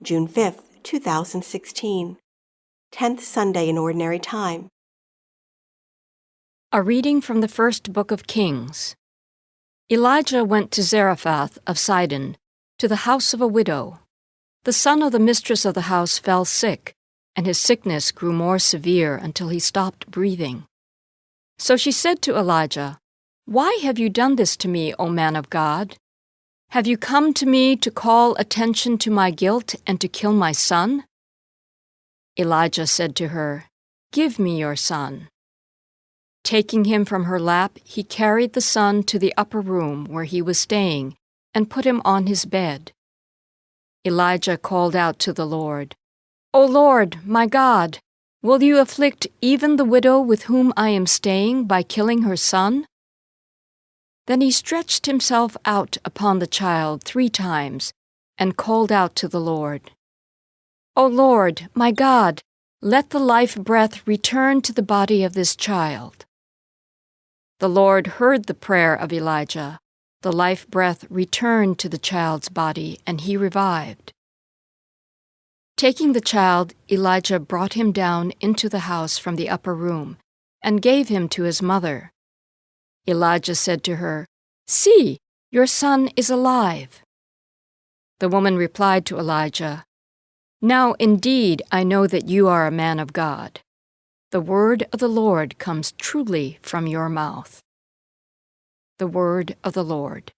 June 5th, 2016. 10th Sunday in Ordinary Time. A reading from the first book of Kings. Elijah went to Zarephath of Sidon, to the house of a widow. The son of the mistress of the house fell sick, and his sickness grew more severe until he stopped breathing. So she said to Elijah, "Why have you done this to me, O man of God? Have you come to me to call attention to my guilt and to kill my son?" Elijah said to her, "Give me your son." Taking him from her lap, he carried the son to the upper room where he was staying and put him on his bed. Elijah called out to the Lord, "O Lord, my God, will you afflict even the widow with whom I am staying by killing her son?" Then he stretched himself out upon the child 3 times and called out to the Lord, "O Lord, my God, let the life breath return to the body of this child." The Lord heard the prayer of Elijah. The life breath returned to the child's body, and he revived. Taking the child, Elijah brought him down into the house from the upper room and gave him to his mother. Elijah said to her, "See, your son is alive." The woman replied to Elijah, "Now indeed I know that you are a man of God. The word of the Lord comes truly from your mouth." The word of the Lord.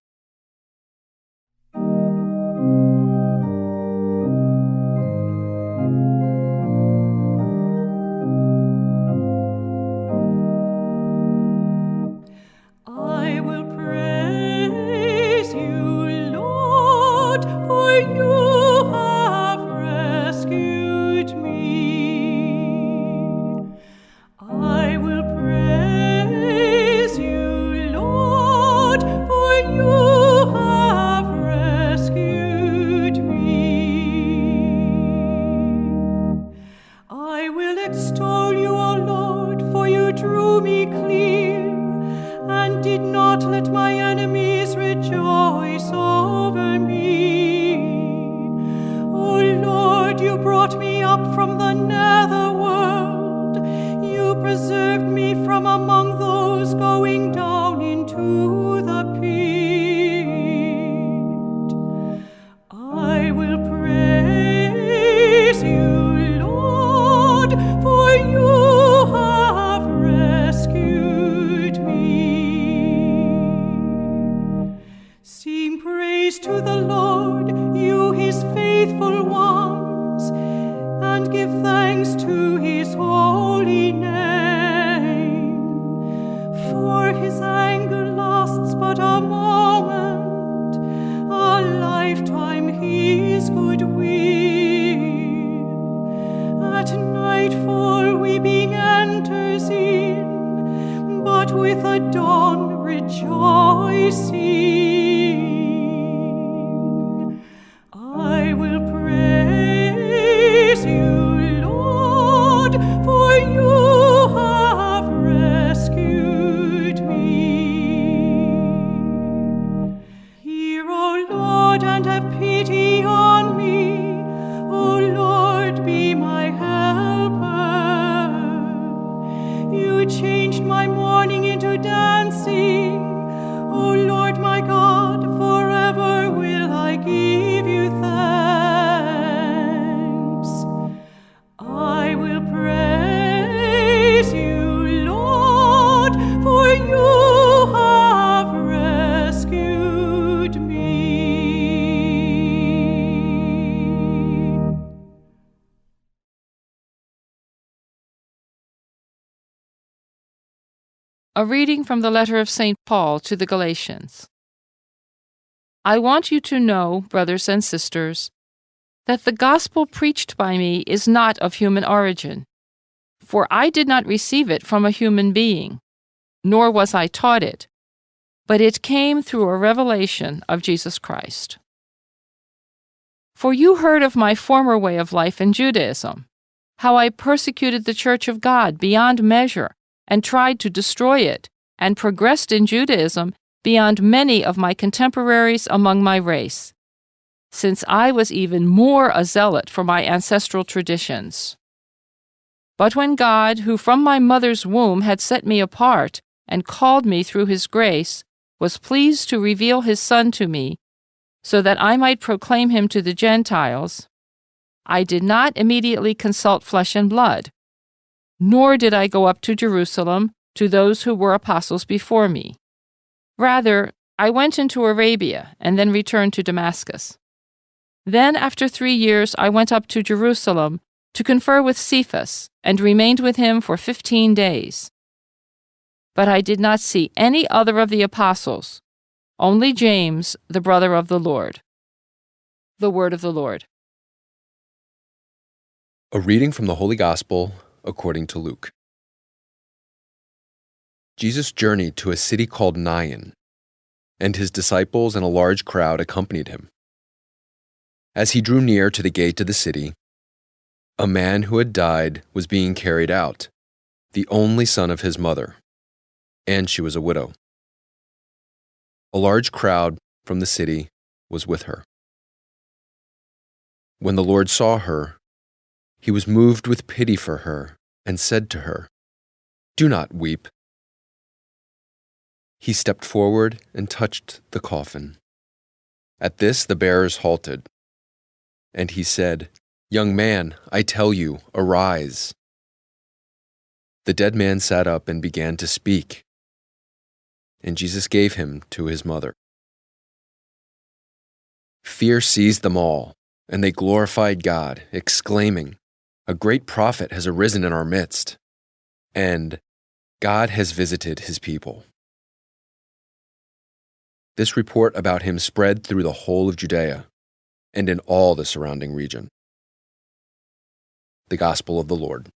I will praise you, Lord, for you have rescued me. I will praise you, Lord, for you have rescued me. I will extol you, O Lord, for you drew me clear and did not let my enemies rejoice over me. O Lord, you brought me up from the nether world. You preserved me from among those going down into the pit. I will praise you, Lord, for you have rescued me. Sing praise to the Lord, you his faithful ones, and give thanks to his holy name. For his anger lasts but a moment, a lifetime his good will. At nightfall weeping enters in, but with the dawn rejoicing. I will praise you, Lord, for you have rescued me. Hear, O Lord, and have pity on me. O Lord, be my helper. You changed my mourning into dancing. O Lord, my God, forever will I give you thanks. I will praise you, Lord, for you have rescued me. A reading from the letter of St. Paul to the Galatians. I want you to know, brothers and sisters, that the gospel preached by me is not of human origin, for I did not receive it from a human being, nor was I taught it, but it came through a revelation of Jesus Christ. For you heard of my former way of life in Judaism, how I persecuted the church of God beyond measure and tried to destroy it, and progressed in Judaism beyond many of my contemporaries among my race. since I was even more a zealot for my ancestral traditions. But when God, who from my mother's womb had set me apart and called me through his grace, was pleased to reveal his Son to me, so that I might proclaim him to the Gentiles, I did not immediately consult flesh and blood, nor did I go up to Jerusalem to those who were apostles before me. Rather, I went into Arabia and then returned to Damascus. Then, after 3 years, I went up to Jerusalem to confer with Cephas and remained with him for 15 days. But I did not see any other of the apostles, only James, the brother of the Lord. The word of the Lord. A reading from the Holy Gospel according to Luke. Jesus journeyed to a city called Nain, and his disciples and a large crowd accompanied him. As he drew near to the gate of the city, a man who had died was being carried out, the only son of his mother, and she was a widow. A large crowd from the city was with her. When the Lord saw her, he was moved with pity for her and said to her, "Do not weep." He stepped forward and touched the coffin. At this the bearers halted, and he said, "Young man, I tell you, arise." The dead man sat up and began to speak, and Jesus gave him to his mother. Fear seized them all, and they glorified God, exclaiming, "A great prophet has arisen in our midst, and God has visited his people." This report about him spread through the whole of Judea and in all the surrounding region. The Gospel of the Lord.